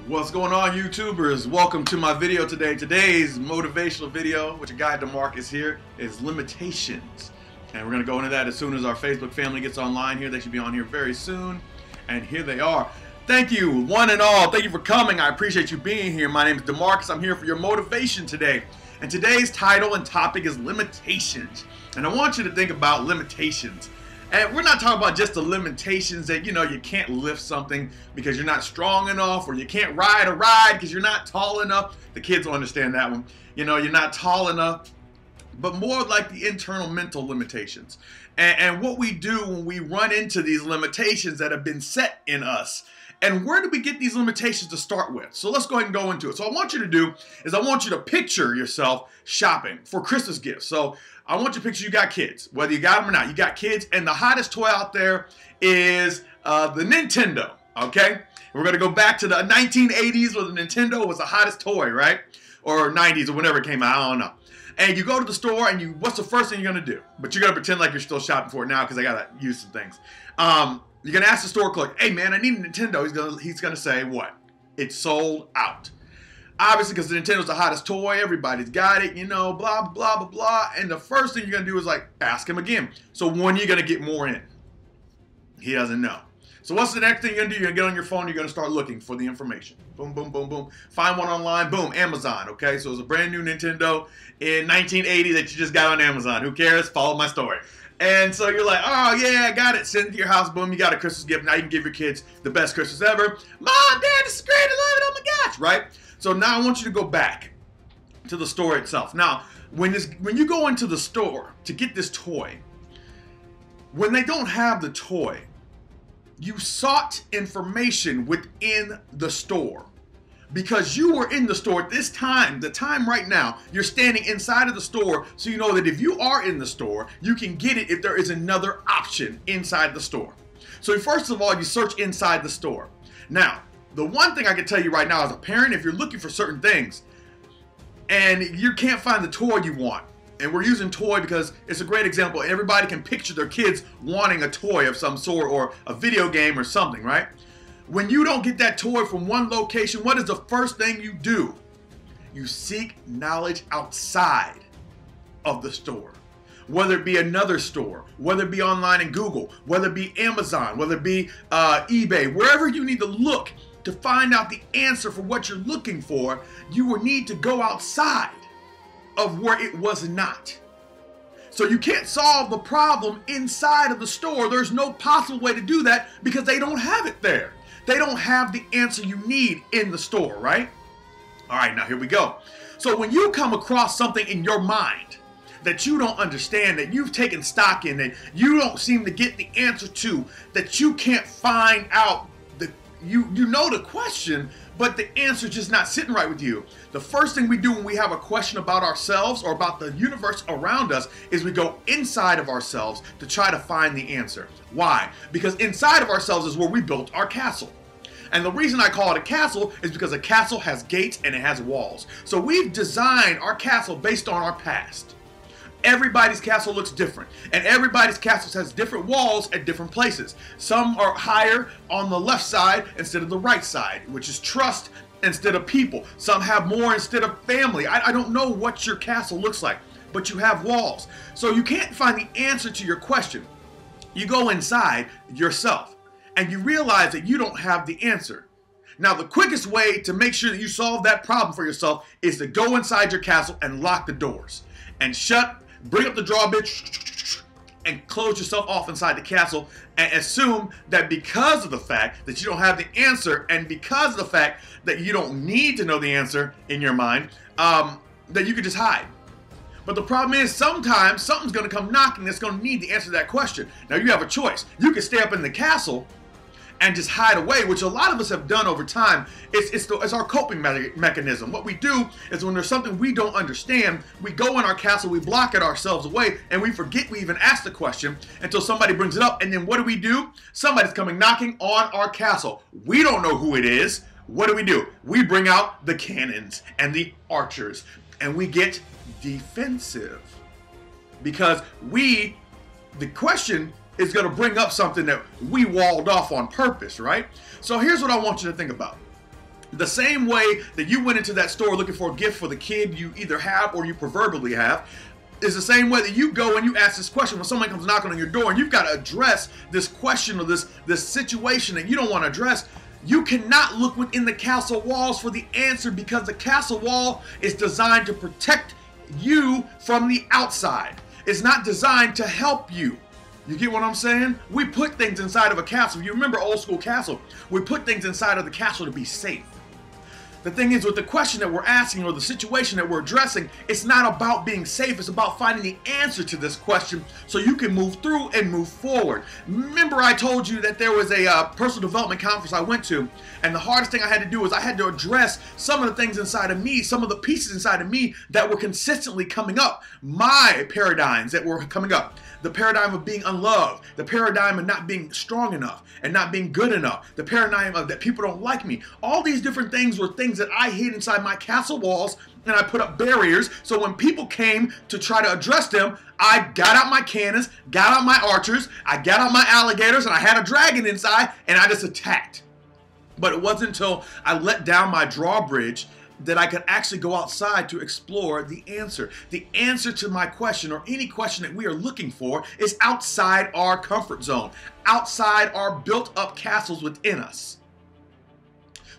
What's going on, YouTubers? Welcome to my video today. Today's motivational video, which your guy DeMarcus here, is limitations. And we're going to go into that as soon as our Facebook family gets online here. They should be on here very soon. And here they are. Thank you, one and all. Thank you for coming. I appreciate you being here. My name is DeMarcus. I'm here for your motivation today. And today's title and topic is limitations. And I want you to think about limitations. And we're not talking about just the limitations that, you can't lift something because you're not strong enough, or you can't ride a ride because you're not tall enough. The kids will understand that one. You're not tall enough, but more like the internal mental limitations. And what we do when we run into these limitations that have been set in us. And where do we get these limitations to start with? So let's go ahead and go into it. So what I want you to do is I want you to picture yourself shopping for Christmas gifts. So I want you to picture you got kids, whether you got them or not. You got kids, and the hottest toy out there is the Nintendo, okay? We're going to go back to the 1980s where the Nintendo was the hottest toy, right? Or 90s or whenever it came out, I don't know. And you go to the store, and what's the first thing you're going to do? But you're going to pretend like you're still shopping for it now because I got to use some things. You're going to ask the store clerk, hey man, I need a Nintendo. He's going to say what? It's sold out. Obviously, because the Nintendo's the hottest toy, everybody's got it, blah, blah, blah, blah. And the first thing you're going to do is ask him again. So when are you going to get more in? He doesn't know. So what's the next thing you're going to do? You're going to get on your phone, you're going to start looking for the information. Boom, boom, boom, boom. Find one online, boom, Amazon, okay? So it's a brand new Nintendo in 1980 that you just got on Amazon. Who cares? Follow my story. And so you're like, oh yeah, I got it. Send it to your house, boom, you got a Christmas gift. Now you can give your kids the best Christmas ever. Mom, Dad, this is great, I love it, oh my gosh, right? So now I want you to go back to the store itself. Now, when you go into the store to get this toy, when they don't have the toy, you sought information within the store. Because you were in the store at this time, the time right now, you're standing inside of the store, so you know that if you are in the store, you can get it if there is another option inside the store. So first of all, you search inside the store. Now, the one thing I can tell you right now as a parent, if you're looking for certain things and you can't find the toy you want, and we're using toy because it's a great example, everybody can picture their kids wanting a toy of some sort or a video game or something, right? When you don't get that toy from one location, what is the first thing you do? You seek knowledge outside of the store. Whether it be another store, whether it be online in Google, whether it be Amazon, whether it be eBay, wherever you need to look to find out the answer for what you're looking for, you will need to go outside of where it was not. So you can't solve the problem inside of the store. There's no possible way to do that because they don't have it there. They don't have the answer you need in the store, right? All right, now here we go. So when you come across something in your mind that you don't understand, that you've taken stock in, that you don't seem to get the answer to, that you can't find out, you know the question, but the answer just not sitting right with you. The first thing we do when we have a question about ourselves or about the universe around us is we go inside of ourselves to try to find the answer. Why? Because inside of ourselves is where we built our castle. And the reason I call it a castle is because a castle has gates and it has walls. So we've designed our castle based on our past. Everybody's castle looks different, and everybody's castle has different walls at different places. Some are higher on the left side instead of the right side, which is trust instead of people. Some have more instead of family. I don't know what your castle looks like, but you have walls. So you can't find the answer to your question. You go inside yourself, and you realize that you don't have the answer. Now, the quickest way to make sure that you solve that problem for yourself is to go inside your castle and lock the doors and bring up the drawbridge and close yourself off inside the castle and assume that because of the fact that you don't have the answer and because of the fact that you don't need to know the answer in your mind, that you could just hide. But the problem is sometimes something's going to come knocking that's going to need the answer to that question. Now you have a choice. You can stay up in the castle and just hide away, which a lot of us have done over time. It's our coping mechanism. What we do is when there's something we don't understand, we go in our castle, we block it ourselves away, and we forget we even asked the question until somebody brings it up. And then what do? Somebody's coming knocking on our castle. We don't know who it is. What do? We bring out the cannons and the archers, and we get defensive because the question is going to bring up something that we walled off on purpose, right? So here's what I want you to think about. The same way that you went into that store looking for a gift for the kid you either have or you proverbially have, is the same way that you go and you ask this question when someone comes knocking on your door and you've got to address this question or this situation that you don't want to address. You cannot look within the castle walls for the answer, because the castle wall is designed to protect you from the outside. It's not designed to help you. You get what I'm saying? We put things inside of a castle. You remember old school castle? We put things inside of the castle to be safe. The thing is, with the question that we're asking or the situation that we're addressing, it's not about being safe. It's about finding the answer to this question so you can move through and move forward. Remember, I told you that there was a personal development conference I went to, and the hardest thing I had to do was I had to address some of the things inside of me, some of the pieces inside of me that were consistently coming up, my paradigms that were coming up. The paradigm of being unloved, the paradigm of not being strong enough and not being good enough, the paradigm of that people don't like me. All these different things were things that I hid inside my castle walls, and I put up barriers so when people came to try to address them, I got out my cannons, got out my archers, I got out my alligators, and I had a dragon inside, and I just attacked. But it wasn't until I let down my drawbridge that I could actually go outside to explore the answer. The answer to my question, or any question that we are looking for, is outside our comfort zone, outside our built-up castles within us.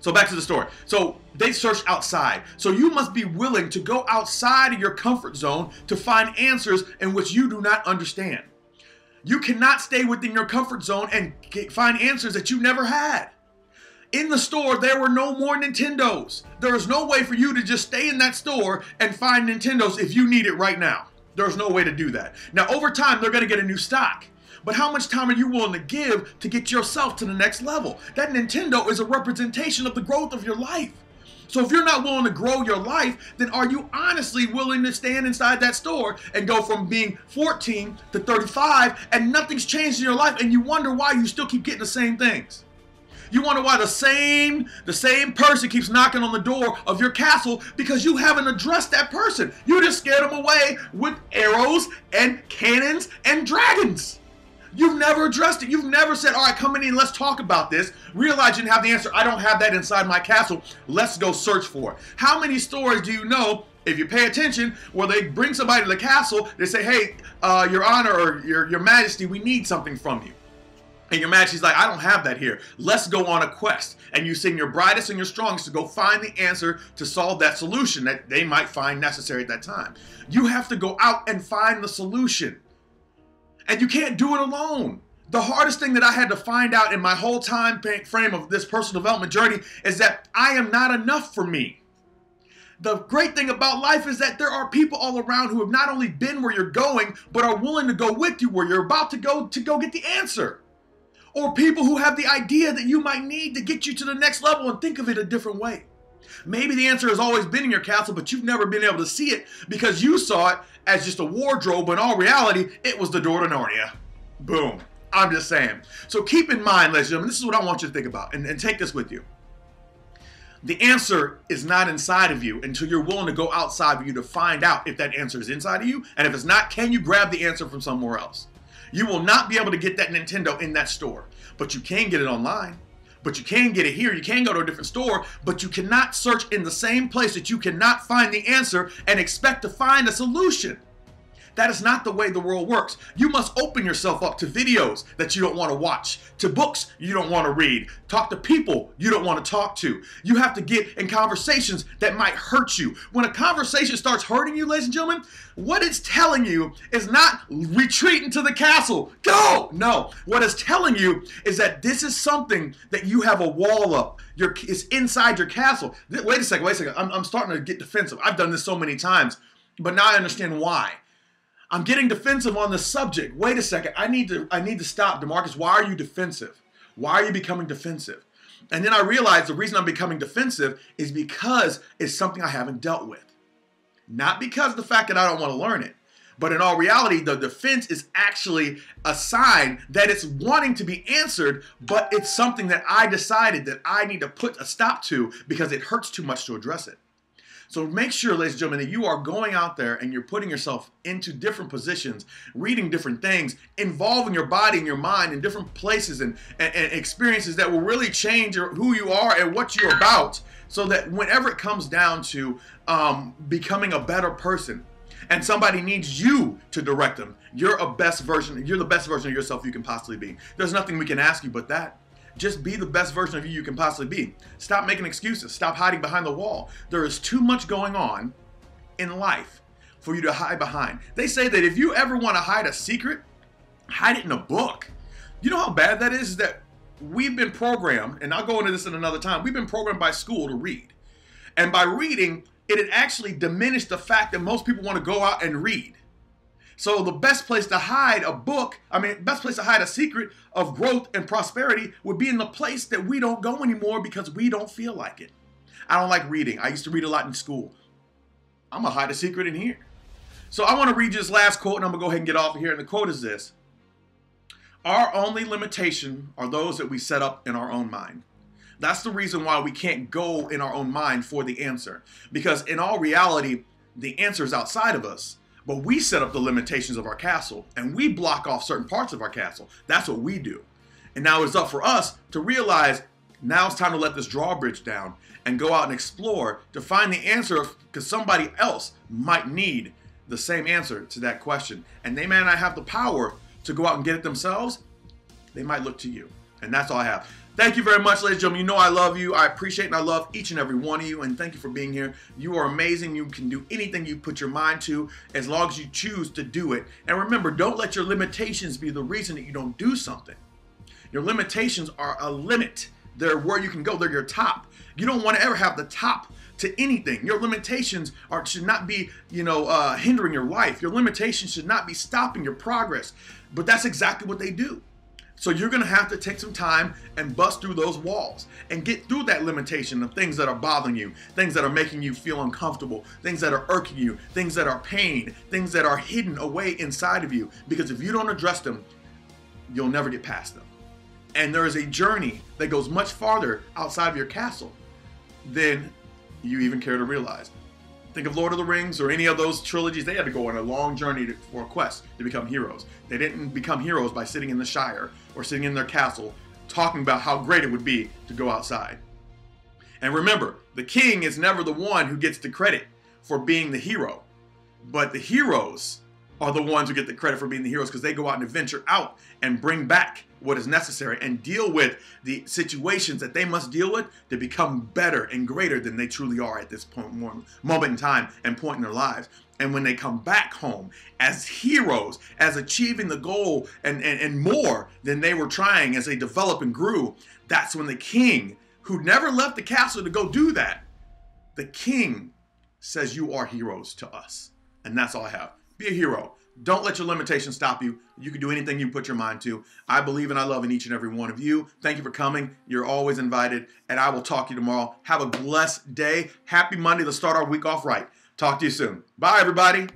So back to the story. So they searched outside. So you must be willing to go outside of your comfort zone to find answers in which you do not understand. You cannot stay within your comfort zone and find answers that you never had. In the store, there were no more Nintendos. There is no way for you to just stay in that store and find Nintendos if you need it right now. There's no way to do that. Now, over time, they're going to get a new stock. But how much time are you willing to give to get yourself to the next level? That Nintendo is a representation of the growth of your life. So if you're not willing to grow your life, then are you honestly willing to stand inside that store and go from being 14 to 35 and nothing's changed in your life, and you wonder why you still keep getting the same things? You wonder why the same person keeps knocking on the door of your castle, because you haven't addressed that person. You just scared them away with arrows and cannons and dragons. You've never addressed it. You've never said, all right, come in and let's talk about this. Realize you didn't have the answer. I don't have that inside my castle. Let's go search for it. How many stories do you know, if you pay attention, where they bring somebody to the castle, they say, hey, your honor or your majesty, we need something from you. And your majesty's like, I don't have that here. Let's go on a quest. And you send your brightest and your strongest to go find the answer to solve that solution that they might find necessary at that time. You have to go out and find the solution. And you can't do it alone. The hardest thing that I had to find out in my whole time frame of this personal development journey is that I am not enough for me. The great thing about life is that there are people all around who have not only been where you're going, but are willing to go with you where you're about to go get the answer. Or people who have the idea that you might need to get you to the next level and think of it a different way. Maybe the answer has always been in your castle, but you've never been able to see it because you saw it as just a wardrobe, but in all reality, it was the door to Narnia. Boom. I'm just saying. So keep in mind, ladies and gentlemen, this is what I want you to think about, and take this with you. The answer is not inside of you until you're willing to go outside of you to find out if that answer is inside of you, and if it's not, can you grab the answer from somewhere else? You will not be able to get that Nintendo in that store, but you can get it online. But you can get it here. You can go to a different store, but you cannot search in the same place that you cannot find the answer and expect to find a solution. That is not the way the world works. You must open yourself up to videos that you don't want to watch, to books you don't want to read, talk to people you don't want to talk to. You have to get in conversations that might hurt you. When a conversation starts hurting you, ladies and gentlemen, what it's telling you is not retreat into the castle. Go! No. What it's telling you is that this is something that you have a wall up. It's inside your castle. Wait a second. I'm starting to get defensive. I've done this so many times, but now I understand why. I'm getting defensive on this subject. Wait a second. I need to stop. DeMarcus, why are you defensive? Why are you becoming defensive? And then I realized the reason I'm becoming defensive is because it's something I haven't dealt with. Not because of the fact that I don't want to learn it. But in all reality, the defense is actually a sign that it's wanting to be answered, but it's something that I decided that I need to put a stop to because it hurts too much to address it. So make sure, ladies and gentlemen, that you are going out there and you're putting yourself into different positions, reading different things, involving your body and your mind in different places and experiences that will really change who you are and what you're about, So that whenever it comes down to becoming a better person, and somebody needs you to direct them, you're the best version of yourself you can possibly be. There's nothing we can ask you but that. Just be the best version of you can possibly be. Stop making excuses. Stop hiding behind the wall. There is too much going on in life for you to hide behind. They say that if you ever want to hide a secret, hide it in a book. You know how bad that is? That we've been programmed, and I'll go into this in another time, we've been programmed by school to read. And by reading, it had actually diminished the fact that most people want to go out and read. So the best place to hide best place to hide a secret of growth and prosperity would be in the place that we don't go anymore because we don't feel like it. I don't like reading. I used to read a lot in school. I'm going to hide a secret in here. So I want to read you this last quote, and I'm going to go ahead and get off of here. And the quote is this: our only limitation are those that we set up in our own mind. That's the reason why we can't go in our own mind for the answer. Because in all reality, the answer is outside of us. But we set up the limitations of our castle, and we block off certain parts of our castle. That's what we do. And now it's up for us to realize now it's time to let this drawbridge down and go out and explore to find the answer, because somebody else might need the same answer to that question. And they may not have the power to go out and get it themselves. They might look to you. And that's all I have. Thank you very much, ladies and gentlemen. You know I love you. I appreciate and I love each and every one of you. And thank you for being here. You are amazing. You can do anything you put your mind to as long as you choose to do it. And remember, don't let your limitations be the reason that you don't do something. Your limitations are a limit. They're where you can go. They're your top. You don't want to ever have the top to anything. Your limitations should not be, hindering your life. Your limitations should not be stopping your progress. But that's exactly what they do. So you're going to have to take some time and bust through those walls and get through that limitation of things that are bothering you, things that are making you feel uncomfortable, things that are irking you, things that are pain, things that are hidden away inside of you. Because if you don't address them, you'll never get past them. And there is a journey that goes much farther outside of your castle than you even care to realize. Think of Lord of the Rings or any of those trilogies. They had to go on a long journey for a quest to become heroes. They didn't become heroes by sitting in the Shire or sitting in their castle talking about how great it would be to go outside. And remember, the king is never the one who gets the credit for being the hero. But the heroes are the ones who get the credit for being the heroes, because they go out and venture out and bring back what is necessary and deal with the situations that they must deal with to become better and greater than they truly are at this moment in time and point in their lives. And when they come back home as heroes, as achieving the goal and more than they were trying as they developed and grew, that's when the king, who never left the castle to go do that, the king says, you are heroes to us. And that's all I have. Be a hero. Don't let your limitations stop you. You can do anything you put your mind to. I believe and I love in each and every one of you. Thank you for coming. You're always invited. And I will talk to you tomorrow. Have a blessed day. Happy Monday. Let's start our week off right. Talk to you soon. Bye, everybody.